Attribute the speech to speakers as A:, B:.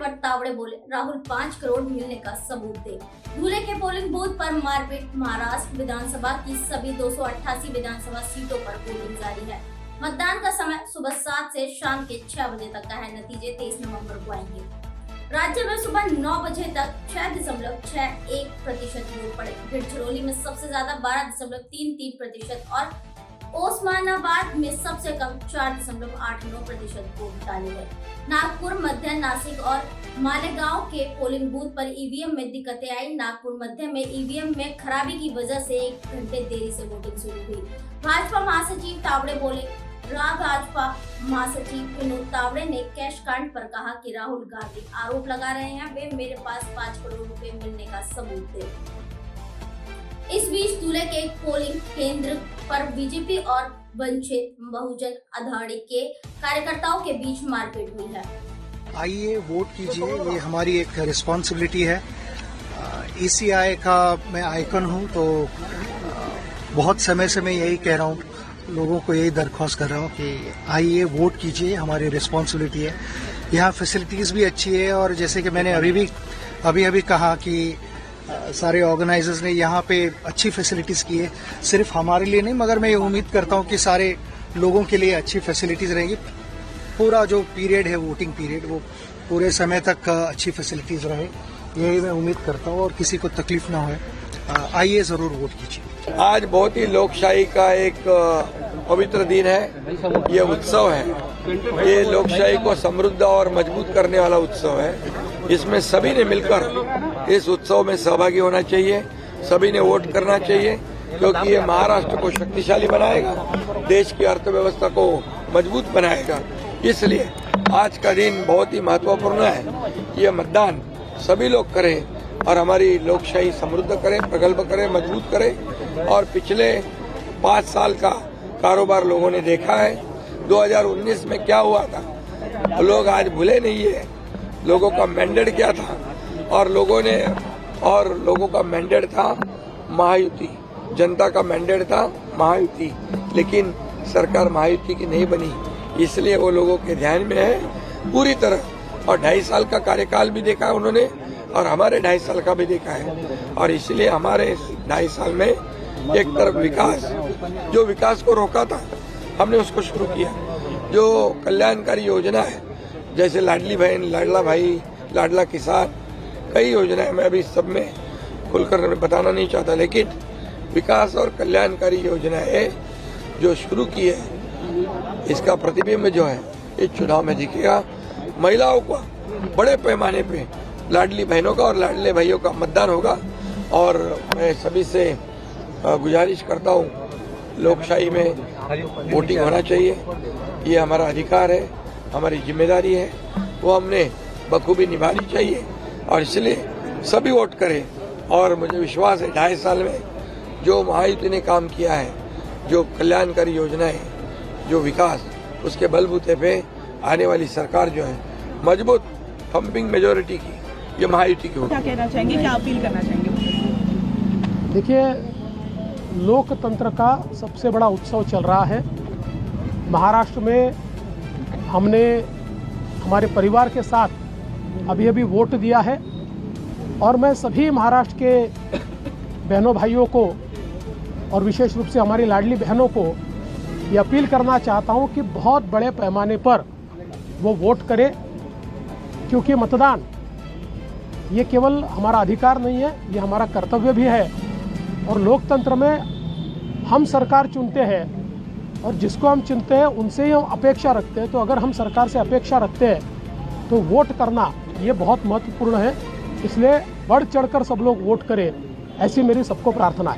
A: पर तावड़े बोले, राहुल 5 करोड़ मिलने का सबूत दे। धूले के पोलिंग बूथ पर मारपीट। महाराष्ट्र विधानसभा की सभी 288 विधानसभा सीटों पर पोलिंग जारी है। मतदान का समय सुबह 7 से शाम के 6 बजे तक का है। नतीजे 23 नवंबर को आएंगे। राज्य में सुबह 9 बजे तक 6.61% वोट पड़े। गढ़चिरौली में सबसे ज्यादा 12.33% और ओस्मानाबाद में सबसे कम 4.89% वोट डाले गए। नागपुर, मध्य, नासिक और मालेगांव के पोलिंग बूथ पर ईवीएम में दिक्कतें आई। नागपुर मध्य में ईवीएम में खराबी की वजह से 1 घंटे देरी से वोटिंग शुरू हुई। भाजपा महासचिव तावड़े बोले। भाजपा महासचिव विनोद तावड़े ने कैश कांड पर कहा कि राहुल गांधी आरोप लगा रहे हैं, वे मेरे पास 5 करोड़ रुपए मिलने का सबूत दे। इस बीच धूले के एक पोलिंग केंद्र पर बीजेपी और वंचित बहुजन अघाड़ी के कार्यकर्ताओं के बीच मारपीट हुई है।
B: आइए वोट कीजिए, ये हमारी एक रिस्पॉन्सिबिलिटी है। ईसीआई का मैं आइकन हूँ, तो बहुत समय से मैं यही कह रहा हूँ, लोगों को यही दरख्वास्त कर रहा हूँ कि आइए वोट कीजिए, हमारी रिस्पॉन्सिबिलिटी है। यहाँ फैसिलिटीज़ भी अच्छी है और जैसे कि मैंने अभी कहा कि सारे ऑर्गेनाइजर्स ने यहाँ पे अच्छी फैसिलिटीज़ की है, सिर्फ हमारे लिए नहीं, मगर मैं ये उम्मीद करता हूँ कि सारे लोगों के लिए अच्छी फैसिलिटीज़ रहेंगी। पूरा जो पीरियड है, वोटिंग पीरियड, वो पूरे समय तक अच्छी फैसिलिटीज़ रहे, यही मैं उम्मीद करता हूँ और किसी को तकलीफ ना हो। आइए ज़रूर वोट कीजिए।
C: आज बहुत ही लोकशाही का एक पवित्र दिन है, ये उत्सव है। ये लोकशाही को समृद्ध और मजबूत करने वाला उत्सव है। इसमें सभी ने मिलकर इस उत्सव में सहभागी होना चाहिए, सभी ने वोट करना चाहिए, क्योंकि ये महाराष्ट्र को शक्तिशाली बनाएगा, देश की अर्थव्यवस्था को मजबूत बनाएगा। इसलिए आज का दिन बहुत ही महत्वपूर्ण है। ये मतदान सभी लोग करें और हमारी लोकशाही समृद्ध करें, प्रगल्भ करें, मजबूत करें। और पिछले 5 साल का कारोबार लोगों ने देखा है। 2019 में क्या हुआ था, लोग आज भूले नहीं है। लोगों का मैंडेट क्या था, और लोगों का मैंडेट था महायुति। जनता का मैंडेट था महायुति, लेकिन सरकार महायुति की नहीं बनी, इसलिए वो लोगों के ध्यान में है पूरी तरह। और 2.5 साल का कार्यकाल भी देखा है उन्होंने, और हमारे 2.5 साल का भी देखा है। और इसलिए हमारे 2.5 साल में एक तरफ विकास, जो विकास को रोका था, हमने उसको शुरू किया। जो कल्याणकारी योजना है, जैसे लाडली बहन, लाडला भाई, लाडला किसान, कई योजनाएं, मैं अभी सब में खुलकर बताना नहीं चाहता, लेकिन विकास और कल्याणकारी योजनाएं जो शुरू की है, इसका प्रतिबिंब जो है इस चुनाव में दिखेगा। महिलाओं को बड़े पैमाने पे लाडली बहनों का और लाडले भाइयों का मतदान होगा। और मैं सभी से गुजारिश करता हूँ, लोकशाही में वोटिंग होना चाहिए, ये हमारा अधिकार है, हमारी जिम्मेदारी है, वो हमने बखूबी निभानी चाहिए। और इसलिए सभी वोट करें। और मुझे विश्वास है 2.5 साल में जो महायुति ने काम किया है, जो कल्याणकारी योजनाएं, जो विकास, उसके बलबूते पे आने वाली सरकार जो है मजबूत थम्पिंग मेजोरिटी की, ये महायुति की होगी।
D: क्या कहना चाहेंगे, क्या अपील करना चाहेंगे?
E: देखिए, लोकतंत्र का सबसे बड़ा उत्सव चल रहा है। महाराष्ट्र में हमने हमारे परिवार के साथ अभी वोट दिया है, और मैं सभी महाराष्ट्र के बहनों भाइयों को और विशेष रूप से हमारी लाडली बहनों को ये अपील करना चाहता हूँ कि बहुत बड़े पैमाने पर वो वोट करें, क्योंकि मतदान ये केवल हमारा अधिकार नहीं है, ये हमारा कर्तव्य भी है। और लोकतंत्र में हम सरकार चुनते हैं, और जिसको हम चुनते हैं उनसे ही हम अपेक्षा रखते हैं। तो अगर हम सरकार से अपेक्षा रखते हैं तो वोट करना ये बहुत महत्वपूर्ण है। इसलिए बढ़ चढ़कर सब लोग वोट करें, ऐसी मेरी सबको प्रार्थना है।